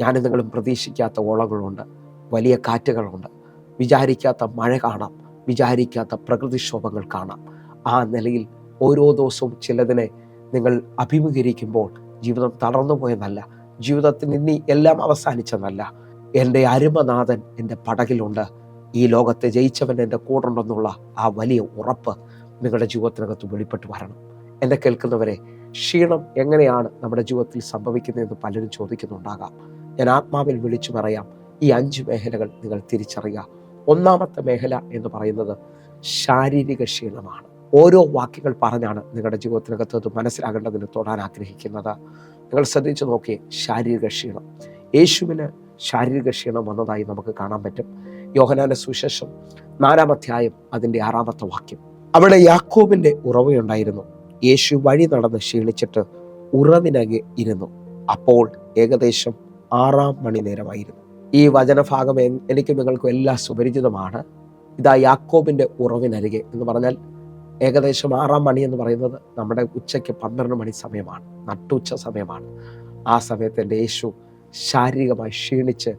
ഞാൻ നിങ്ങളും പ്രതീക്ഷിക്കാത്ത ഓളങ്ങളുണ്ട്, വലിയ കാറ്റുകളുണ്ട്, വിചാരിക്കാത്ത മഴ കാണാം, വിചാരിക്കാത്ത പ്രകൃതിക്ഷോഭങ്ങൾ കാണാം. ആ നിലയിൽ ഓരോ ദിവസവും ചിലതിനെ നിങ്ങൾ അഭിമുഖീകരിക്കുമ്പോൾ ജീവിതം തളർന്നു പോയെന്നല്ല, ജീവിതത്തിന് ഇനി എല്ലാം അവസാനിച്ചെന്നല്ല, എൻ്റെ അരുമനാഥൻ എൻ്റെ പടകിലുണ്ട്, ഈ ലോകത്തെ ജയിച്ചവൻ എൻ്റെ കൂടുണ്ടെന്നുള്ള ആ വലിയ ഉറപ്പ് നിങ്ങളുടെ ജീവിതത്തിനകത്ത് വെളിപ്പെട്ട് വരണം. എന്നെ കേൾക്കുന്നവരെ, ക്ഷീണം എങ്ങനെയാണ് നമ്മുടെ ജീവിതത്തിൽ സംഭവിക്കുന്നതെന്ന് പലരും ചോദിക്കുന്നുണ്ടാകാം. ഞാൻ ആത്മാവിൽ വിളിച്ചു പറയാം, ഈ 5 മേഖലകൾ നിങ്ങൾ തിരിച്ചറിയുക. ഒന്നാമത്തെ മേഖല എന്ന് പറയുന്നത് ശാരീരിക ക്ഷീണമാണ്. ഓരോ വാക്യങ്ങൾ പറഞ്ഞാണ് നിങ്ങളുടെ ജീവിതത്തിനകത്ത് അത് മനസ്സിലാകേണ്ടതിന് തൊടാൻ ആഗ്രഹിക്കുന്നത്. നിങ്ങൾ ശ്രദ്ധിച്ചു നോക്കിയേ, ശാരീരിക ക്ഷീണം. യേശുവിന് ശാരീരിക ക്ഷീണം വന്നതായി നമുക്ക് കാണാൻ പറ്റും. യോഹന്നാന്റെ സുവിശേഷം 4-ാം അധ്യായം അതിൻ്റെ 6-ാമത്തെ വാക്യം. അവിടെ യാക്കോബിന്റെ ഉറവയുണ്ടായിരുന്നു. യേശു വഴി നടന്ന് ക്ഷീണിച്ചിട്ട് ഉറവിനകെ ഇരുന്നു. അപ്പോൾ ഏകദേശം 6 മണി നേരമായിരുന്നു. ഈ വചനഭാഗം എനിക്കും നിങ്ങൾക്കും എല്ലാം സുപരിചിതമാണ്. ഇതാ യാക്കോബിന്റെ ഉറവിനരികെ എന്ന് പറഞ്ഞാൽ ഏകദേശം 6 മണി എന്ന് പറയുന്നത് നമ്മുടെ ഉച്ചയ്ക്ക് 12 മണി സമയമാണ്, നട്ടുച്ച സമയമാണ്. ആ സമയത്ത് എൻ്റെ യേശു ശാരീരികമായി ക്ഷീണിച്ച്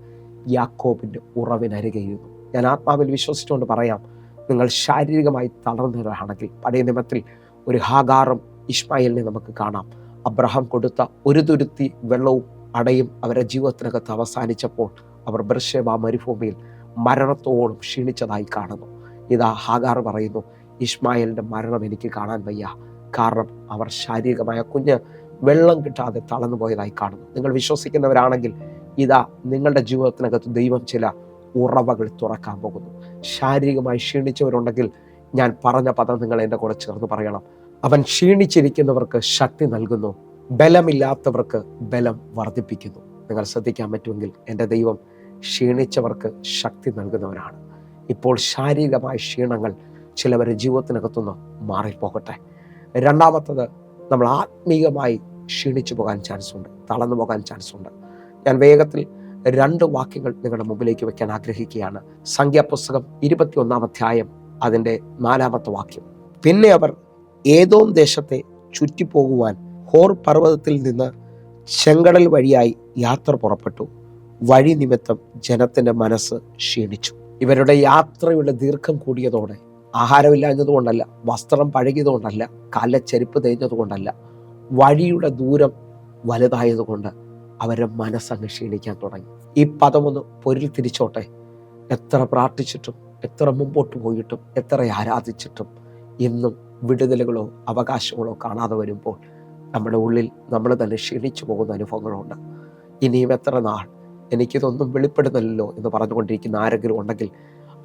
യാക്കോബിന്റെ ഉറവിനരികെ ഇരുന്നു. ഞാൻ ആത്മാവിൽ വിശ്വസിച്ചുകൊണ്ട് പറയാം, നിങ്ങൾ ശാരീരികമായി തളർന്നവരാണെങ്കിൽ, പഴയ നിയമത്തിൽ ഒരു ഹാഗാറും ഇശ്മായേലിനെ നമുക്ക് കാണാം. അബ്രഹാം കൊടുത്ത ഒരു തുരുത്തി വെള്ളവും അടയും അവരുടെ ജീവിതത്തിനകത്ത് അവസാനിച്ചപ്പോൾ അവർ ബർശേബ മരുഭൂമിയിൽ മരണത്തോളം ക്ഷീണിച്ചതായി കാണുന്നു. ഇതാ ഹാഗാർ പറയുന്നു, ഇശ്മായേലിൻ്റെ മരണം എനിക്ക് കാണാൻ വയ്യ, കാരണം അവർ ശാരീരികമായ കുഞ്ഞ് വെള്ളം കിട്ടാതെ തളർന്നു പോയതായി കാണുന്നു. നിങ്ങൾ വിശ്വസിക്കുന്നവരാണെങ്കിൽ ഇതാ നിങ്ങളുടെ ജീവിതത്തിനകത്ത് ദൈവം ചില ഉറവകൾ തുറക്കാൻ പോകുന്നു. ശാരീരികമായി ക്ഷീണിച്ചവരുണ്ടെങ്കിൽ ഞാൻ പറഞ്ഞ പദം നിങ്ങൾ എൻ്റെ കൂടെ ചേർന്ന് പറയണം. അവൻ ക്ഷീണിച്ചിരിക്കുന്നവർക്ക് ശക്തി നൽകുന്നു, ബലമില്ലാത്തവർക്ക് ബലം വർദ്ധിപ്പിക്കുന്നു. നിങ്ങൾ ശ്രദ്ധിക്കാൻ പറ്റുമെങ്കിൽ എൻ്റെ ദൈവം ക്ഷീണിച്ചവർക്ക് ശക്തി നൽകുന്നവരാണ്. ഇപ്പോൾ ശാരീരികമായ ക്ഷീണങ്ങൾ ചിലവരുടെ ജീവിതത്തിനകത്തുനിന്ന് മാറിപ്പോകട്ടെ. രണ്ടാമത്തത്, നമ്മൾ ആത്മീയമായി ക്ഷീണിച്ചു പോകാൻ ചാൻസ് ഉണ്ട്, തളർന്നു പോകാൻ ചാൻസ് ഉണ്ട്. ഞാൻ വേഗത്തിൽ 2 വാക്യങ്ങൾ നിങ്ങളുടെ മുമ്പിലേക്ക് വെക്കാൻ ആഗ്രഹിക്കുകയാണ്. സംഖ്യാപുസ്തകം 21-ാം അധ്യായം അതിൻ്റെ 4-ാമത്തെ വാക്യം. പിന്നെ അവർ ഏദോം ദേശത്തെ ചുറ്റിപ്പോകുവാൻ ഹോർ പർവ്വതത്തിൽ നിന്ന് ചെങ്കടൽ വഴിയായി യാത്ര പുറപ്പെട്ടു. വഴി നിമിത്തം ജനത്തിൻ്റെ മനസ്സ് ക്ഷീണിച്ചു. ഇവരുടെ യാത്രയുടെ ദീർഘം കൂടിയതോടെ, ആഹാരമില്ലാഞ്ഞതുകൊണ്ടല്ല, വസ്ത്രം പഴകിയതുകൊണ്ടല്ല, കാലിലെ ചെരുപ്പ് തേഞ്ഞതുകൊണ്ടല്ല, വഴിയുടെ ദൂരം വലുതായതുകൊണ്ട് അവരുടെ മനസ്സങ്ങ് ക്ഷീണിക്കാൻ തുടങ്ങി. ഈ പദമൊന്ന് പൊരിൽ തിരിച്ചോട്ടെ. എത്ര പ്രാർത്ഥിച്ചിട്ടും, എത്ര മുമ്പോട്ട് പോയിട്ടും, എത്ര ആരാധിച്ചിട്ടും ഇന്നും വിടുതലുകളോ അവകാശങ്ങളോ കാണാതെ വരുമ്പോൾ നമ്മുടെ ഉള്ളിൽ നമ്മൾ തന്നെ ക്ഷീണിച്ചു പോകുന്ന അനുഭവങ്ങളുണ്ട്. ഇനിയും എത്ര നാൾ എനിക്കിതൊന്നും വെളിപ്പെടുന്നില്ലല്ലോ എന്ന് പറഞ്ഞുകൊണ്ടിരിക്കുന്ന ആരെങ്കിലും ഉണ്ടെങ്കിൽ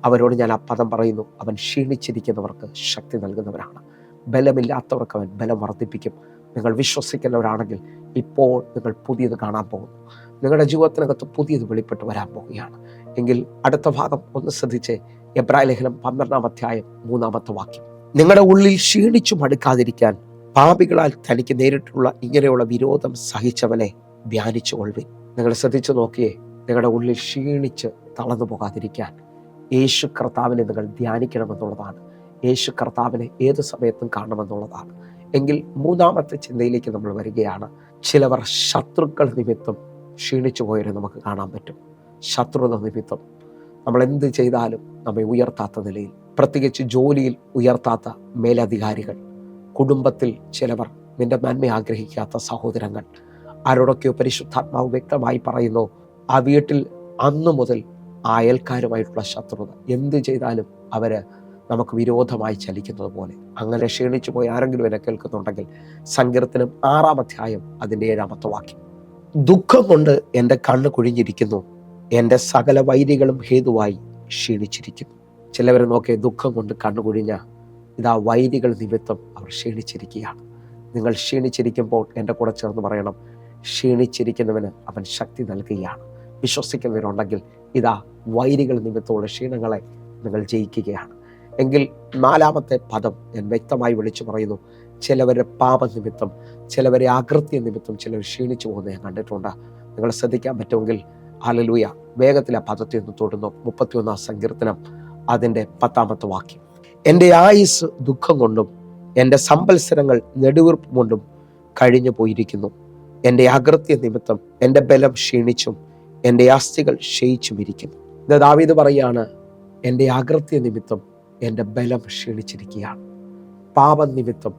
അവരോട് ഞാൻ ആ പദം പറയുന്നു, അവൻ ക്ഷീണിച്ചിരിക്കുന്നവർക്ക് ശക്തി നൽകുന്നവരാണ്. ബലമില്ലാത്തവർക്ക് അവൻ ബലം വർദ്ധിപ്പിക്കും. നിങ്ങൾ വിശ്വസിക്കുന്നവരാണെങ്കിൽ ഇപ്പോൾ നിങ്ങൾ പുതിയത് കാണാൻ പോകുന്നു. നിങ്ങളുടെ ജീവിതത്തിനകത്ത് പുതിയത് വെളിപ്പെട്ട് വരാൻ പോവുകയാണ്. എങ്കിൽ അടുത്ത ഭാഗം ഒന്ന് ശ്രദ്ധിച്ച്, എബ്രായ ലേഖനം 12-ാം അധ്യായം 3-ാമത്തെ വാക്യം. നിങ്ങളുടെ ഉള്ളിൽ ക്ഷീണിച്ചു മടുക്കാതിരിക്കാൻ പാപികളാൽ തനിക്ക് നേരിട്ടുള്ള ഇങ്ങനെയുള്ള വിരോധം സഹിച്ചവനെ ധ്യാനിച്ചു കൊള്ളുവിൻ. നിങ്ങൾ ശ്രദ്ധിച്ചു നോക്കിയേ, നിങ്ങളുടെ ഉള്ളിൽ ക്ഷീണിച്ച് തളർന്നു പോകാതിരിക്കാൻ യേശു കർത്താവിനെ നിങ്ങൾ ധ്യാനിക്കണമെന്നുള്ളതാണ്. യേശു കർത്താവിനെ ഏത് സമയത്തും കാണണമെന്നുള്ളതാണ്. എങ്കിൽ 3-ാമത്തെ ചിന്തയിലേക്ക് നമ്മൾ വരികയാണ്. ചിലവർ ശത്രുക്കൾ നിമിത്തം ക്ഷീണിച്ചു പോയവരെ നമുക്ക് കാണാൻ പറ്റും. ശത്രുത നിമിത്തം നമ്മൾ എന്ത് ചെയ്താലും നമ്മെ ഉയർത്താത്ത നിലയിൽ, പ്രത്യേകിച്ച് ജോലിയിൽ ഉയർത്താത്ത മേലധികാരികൾ, കുടുംബത്തിൽ ചിലവർ, നിന്റെ നന്മ ആഗ്രഹിക്കാത്ത സഹോദരങ്ങൾ, ആരോടൊക്കെയോ പരിശുദ്ധാത്മാവ് വ്യക്തമായി പറയുന്നു, ആ വീട്ടിൽ അന്നു മുതൽ ആ അയൽക്കാരുമായിട്ടുള്ള ശത്രുത, എന്ത് ചെയ്താലും അവര് നമുക്ക് വിരോധമായി ചലിക്കുന്നത് പോലെ. അങ്ങനെ ക്ഷീണിച്ചു പോയി ആരെങ്കിലും എന്നെ കേൾക്കുന്നുണ്ടെങ്കിൽ സങ്കീർത്തനം 6-ാം അധ്യായം അതിൻ്റെ 7-ാമത്തെ വാക്യം. ദുഃഖം കൊണ്ട് എൻ്റെ കണ്ണ് കുഴിഞ്ഞിരിക്കുന്നു, എൻ്റെ സകല വൈരികളും ഹേതുവായി ക്ഷീണിച്ചിരിക്കുന്നു. ചിലവരെ നോക്കിയ ദുഃഖം കൊണ്ട് കണ്ണു കുഴിഞ്ഞ ഇതാ വൈരികൾ നിമിത്തം അവർ ക്ഷീണിച്ചിരിക്കുകയാണ്. നിങ്ങൾ ക്ഷീണിച്ചിരിക്കുമ്പോൾ എൻ്റെ കൂടെ ചേർന്ന് പറയണം, ക്ഷീണിച്ചിരിക്കുന്നവന് അവൻ ശക്തി നൽകുകയാണ്. വിശ്വസിക്കുന്നവരുണ്ടെങ്കിൽ ഇതാ വൈരികൾ നിമിത്തമുള്ള ക്ഷീണങ്ങളെ നിങ്ങൾ ജയിക്കുകയാണ്. എങ്കിൽ 4-ാമത്തെ പദം ഞാൻ വ്യക്തമായി വിളിച്ചു പറയുന്നു, ചിലവരുടെ പാപനിമിത്തം, ചിലവരെ അകൃത്യ നിമിത്തം ചിലർ ക്ഷീണിച്ചു പോകുന്നത് ഞാൻ കണ്ടിട്ടുണ്ട്. നിങ്ങൾ ശ്രദ്ധിക്കാൻ പറ്റുമെങ്കിൽ ഹല്ലേലൂയ, വേഗത്തിൽ ആ പദത്തെ ഒന്ന് തൊടുന്നു. 31-ാം സങ്കീർത്തനം അതിൻ്റെ 10-ാമത്തെ വാക്യം. എൻ്റെ ആയുസ് ദുഃഖം കൊണ്ടും എൻ്റെ സംവത്സരങ്ങൾ നെടുവീർപ്പ് കൊണ്ടും കഴിഞ്ഞു പോയിരിക്കുന്നു. എൻ്റെ അകൃത്യ നിമിത്തം എൻ്റെ ബലം ക്ഷീണിച്ചും എൻ്റെ അസ്ഥികൾ ക്ഷയിച്ചും ഇരിക്കുന്നു. ഇത് ദാവീദ് പറയാണ്, എൻ്റെ അകൃത്യ നിമിത്തം എൻ്റെ ബലം ക്ഷീണിച്ചിരിക്കുകയാണ്. പാപം നിമിത്തം,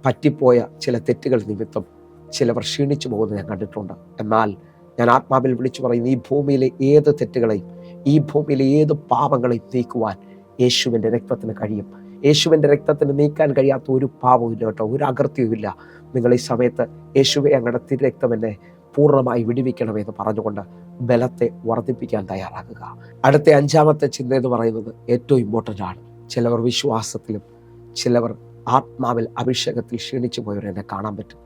പറ്റിപ്പോയ ചില തെറ്റുകൾ നിമിത്തം ചിലവർ ക്ഷീണിച്ചു പോകുന്നത് ഞാൻ കണ്ടിട്ടുണ്ട്. എന്നാൽ ഞാൻ ആത്മാവിൽ വിളിച്ചു പറയുന്നു, ഈ ഭൂമിയിലെ ഏത് തെറ്റുകളെയും, ഈ ഭൂമിയിലെ ഏത് പാപങ്ങളെയും നീക്കുവാൻ യേശുവിൻ്റെ രക്തത്തിന് കഴിയും. യേശുവിൻ്റെ രക്തത്തിന് നീക്കാൻ കഴിയാത്ത ഒരു പാപവും ഇല്ല കേട്ടോ, ഒരു അകൃത്യവും ഇല്ല. നിങ്ങൾ ഈ സമയത്ത് യേശുവെ അങ്ങയുടെ തിരുരക്തം എന്നെ പൂർണ്ണമായി വിടുവിക്കണമെന്ന് പറഞ്ഞുകൊണ്ട് ബലത്തെ വർദ്ധിപ്പിക്കാൻ തയ്യാറാകുക. അടുത്ത 5-ാമത്തെ ചിന്ത എന്ന് പറയുന്നത് ഏറ്റവും ഇമ്പോർട്ടൻ്റ് ആണ്. ചിലവർ വിശ്വാസത്തിലും ചിലവർ ആത്മാവിൽ അഭിഷേകത്തിൽ ക്ഷീണിച്ചു പോയവരെന്നെ കാണാൻ പറ്റും.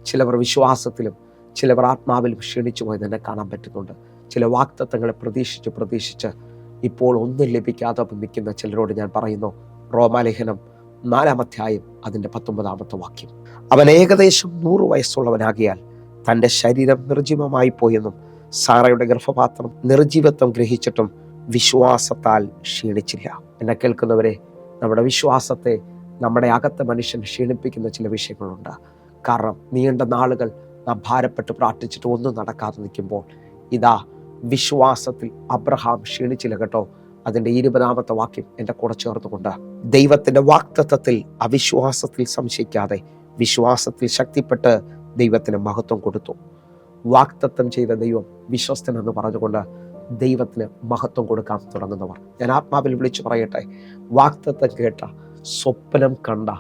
ചിലവർ വിശ്വാസത്തിലും ചിലവർ ആത്മാവിലും ക്ഷീണിച്ചു പോയതെന്നെ കാണാൻ പറ്റുന്നുണ്ട്. ചില വാഗ്ദത്തങ്ങളെ പ്രതീക്ഷിച്ച് ഇപ്പോൾ ഒന്നും ലഭിക്കാതെ നിൽക്കുന്ന ചിലരോട് ഞാൻ പറയുന്നു, റോമാലേഖനം 4-ാം അധ്യായം അതിൻ്റെ 19-ാമത്തെ വാക്യം, അവൻ ഏകദേശം 100 വയസ്സുള്ളവനാകിയാൽ തൻ്റെ ശരീരം നിർജീവമായി പോയെന്നും സാറയുടെ ഗർഭപാത്രം നിർജീവത്വം ഗ്രഹിച്ചിട്ടും വിശ്വാസത്താൽ ക്ഷീണിച്ചില്ല. എന്നെ കേൾക്കുന്നവരെ, നമ്മുടെ വിശ്വാസത്തെ നമ്മുടെ അകത്തെ മനുഷ്യൻ ക്ഷീണിപ്പിക്കുന്ന ചില വിഷയങ്ങളുണ്ട്. കാരണം നീണ്ട നാളുകൾ നാം ഭാരപ്പെട്ട് പ്രാർത്ഥിച്ചിട്ട് ഒന്നും നടക്കാതെ നിൽക്കുമ്പോൾ ഇതാ വിശ്വാസത്തിൽ അബ്രഹാം ക്ഷീണിച്ചില്ല കേട്ടോ. അതിൻ്റെ 20-ാമത്തെ വാക്യം എൻ്റെ കൂടെ ചേർത്തുകൊണ്ട്, ദൈവത്തിൻ്റെ വാഗ്ദത്തത്തിൽ അവിശ്വാസത്തിൽ സംശയിക്കാതെ വിശ്വാസത്തിൽ ശക്തിപ്പെട്ട് ദൈവത്തിന് മഹത്വം കൊടുത്തു. വാഗ്ദത്തം ചെയ്ത ദൈവം വിശ്വസ്തനെന്ന് പറഞ്ഞുകൊണ്ട് ദൈവത്തിന് മഹത്വം കൊടുക്കാൻ തുടങ്ങുന്നവർ ഞാൻ ആത്മാവിൽ വിളിച്ചു പറയട്ടെ, വാഗ്ദത്തം കേട്ട, സ്വപ്നം കണ്ട,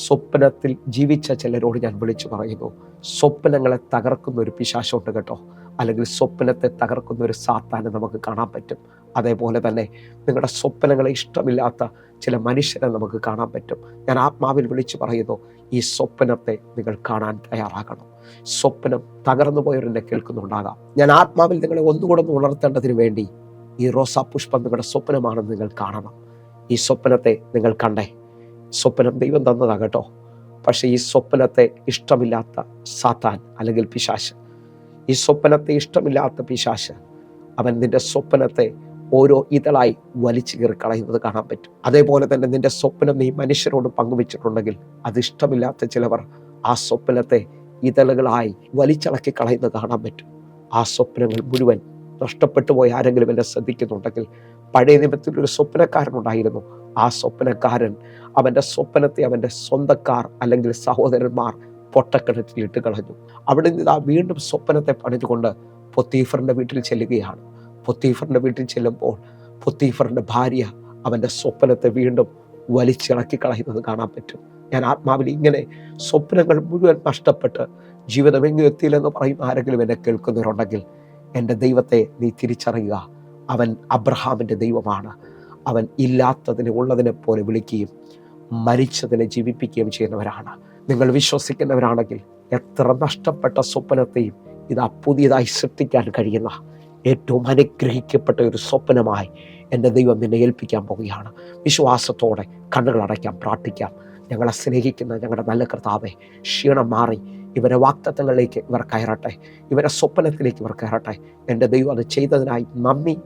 സ്വപ്നത്തിൽ ജീവിച്ച ചിലരോട് ഞാൻ വിളിച്ചു പറയുന്നു, സ്വപ്നങ്ങളെ തകർക്കുന്ന ഒരു പിശാചുണ്ട് കേട്ടോ. അല്ലെങ്കിൽ സ്വപ്നത്തെ തകർക്കുന്ന ഒരു സാത്താനെ നമുക്ക് കാണാൻ പറ്റും. അതേപോലെ തന്നെ നിങ്ങളുടെ സ്വപ്നങ്ങളെ ഇഷ്ടമില്ലാത്ത ചില മനുഷ്യരെ നമുക്ക് കാണാൻ പറ്റും. ഞാൻ ആത്മാവിൽ വിളിച്ചു പറയുന്നു, ഈ സ്വപ്നത്തെ നിങ്ങൾ കാണാൻ തയ്യാറാകണം. സ്വപ്നം തകർന്നു പോയവരെന്നെ കേൾക്കുന്നുണ്ടാകാം. ഞാൻ ആത്മാവിൽ നിങ്ങളെ ഒന്നുകൂടെ ഉണർത്തേണ്ടതിന് വേണ്ടി ഈ റോസാ പുഷ്പം നിങ്ങളുടെ സ്വപ്നമാണെന്ന് നിങ്ങൾ കാണണം. ഈ സ്വപ്നത്തെ നിങ്ങൾ കണ്ടേ. സ്വപ്നം ദൈവം തന്നതാ കേട്ടോ. പക്ഷേ ഈ സ്വപ്നത്തെ ഇഷ്ടമില്ലാത്ത സാത്താൻ അല്ലെങ്കിൽ പിശാച്, ഈ സ്വപ്നത്തെ ഇഷ്ടമില്ലാത്ത പിശാച് അവൻ നിന്റെ സ്വപ്നത്തെ ഓരോ ഇതളായി വലിച്ചു കീറി കളയുന്നത് കാണാൻ പറ്റും. അതേപോലെ തന്നെ നിന്റെ സ്വപ്നം നീ മനുഷ്യരോട് പങ്കുവെച്ചിട്ടുണ്ടെങ്കിൽ അത് ഇഷ്ടമില്ലാത്ത ചിലവർ ആ സ്വപ്നത്തെ ഇതളുകളായി വലിച്ചിളക്കി കളയുന്നത് കാണാൻ പറ്റും. ആ സ്വപ്നങ്ങൾ മുഴുവൻ നഷ്ടപ്പെട്ടു പോയി ആരെങ്കിലും എന്നെ ശ്രദ്ധിക്കുന്നുണ്ടെങ്കിൽ, പഴയ നിയമത്തിലൊരു സ്വപ്നക്കാരനുണ്ടായിരുന്നു. ആ സ്വപ്നക്കാരൻ അവൻ്റെ സ്വപ്നത്തെ അവൻ്റെ സ്വന്തക്കാർ അല്ലെങ്കിൽ സഹോദരന്മാർ പൊട്ടക്കിണറ്റിലിട്ട് കളഞ്ഞു. അവിടെ നിന്ന് ആ വീണ്ടും സ്വപ്നത്തെ പണിതുകൊണ്ട് പൊത്തീഫറിൻ്റെ വീട്ടിൽ ചെല്ലുകയാണ്. പൊത്തീഫറിൻ്റെ വീട്ടിൽ ചെല്ലുമ്പോൾ പൊത്തീഫറിൻ്റെ ഭാര്യ അവൻ്റെ സ്വപ്നത്തെ വീണ്ടും വലിച്ചിളക്കി കളയുന്നത് കാണാൻ പറ്റും. ഞാൻ ആത്മാവിൽ ഇങ്ങനെ സ്വപ്നങ്ങൾ മുഴുവൻ നഷ്ടപ്പെട്ട് ജീവിതം എങ്ങും എത്തിയില്ലെന്ന് പറയും ആരെങ്കിലും എന്നെ കേൾക്കുന്നവരുണ്ടെങ്കിൽ, എൻ്റെ ദൈവത്തെ നീ തിരിച്ചറിയുക. അവൻ അബ്രഹാമിൻ്റെ ദൈവമാണ്. അവൻ ഇല്ലാത്തതിനെ ഉള്ളതിനെ പോലെ വിളിക്കുകയും മരിച്ചതിനെ ജീവിപ്പിക്കുകയും ചെയ്യുന്നവരാണ്. നിങ്ങൾ വിശ്വസിക്കുന്നവരാണെങ്കിൽ എത്ര നഷ്ടപ്പെട്ട സ്വപ്നത്തെയും ഇതാ പുതിയതായി സൃഷ്ടിക്കാൻ കഴിയുന്ന ഏറ്റവും അനുഗ്രഹിക്കപ്പെട്ട ഒരു സ്വപ്നമായി എൻ്റെ ദൈവം നിന്നെ ഏൽപ്പിക്കാൻ പോവുകയാണ്. വിശ്വാസത്തോടെ കണ്ണുകൾ അടയ്ക്കാം, പ്രാർത്ഥിക്കാം. ഞങ്ങളെ സ്നേഹിക്കുന്ന ഞങ്ങളുടെ നല്ല കർത്താവേ, ക്ഷീണം മാറി ഇവരെ വാഗ്ദത്തങ്ങളിലേക്ക് ഇവർ കയറട്ടെ, ഇവരെ സ്വപ്നത്തിലേക്ക് ഇവർ കയറട്ടെ. എൻ്റെ ദൈവം അത് ചെയ്തതിനായി നന്ദി.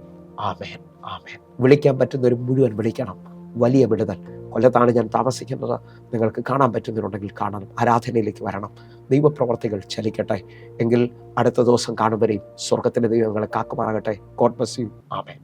ആമേൻ, ആമേൻ. വിളിക്കാൻ പറ്റുന്നവർ മുഴുവൻ വിളിക്കണം. വലിയ വിടുതൽ. കൊല്ലത്താണ് ഞാൻ താമസിക്കുന്നത്. നിങ്ങൾക്ക് കാണാൻ പറ്റുന്നവരുണ്ടെങ്കിൽ കാണണം, ആരാധനയിലേക്ക് വരണം. ദൈവപ്രവർത്തികൾ ചലിക്കട്ടെ. എങ്കിൽ അടുത്ത ദിവസം കാണുമ്പോഴേയും സ്വർഗത്തിൻ്റെ ദൈവങ്ങളെ കാക്കുമാറാകട്ടെ. God bless you. ആമേൻ.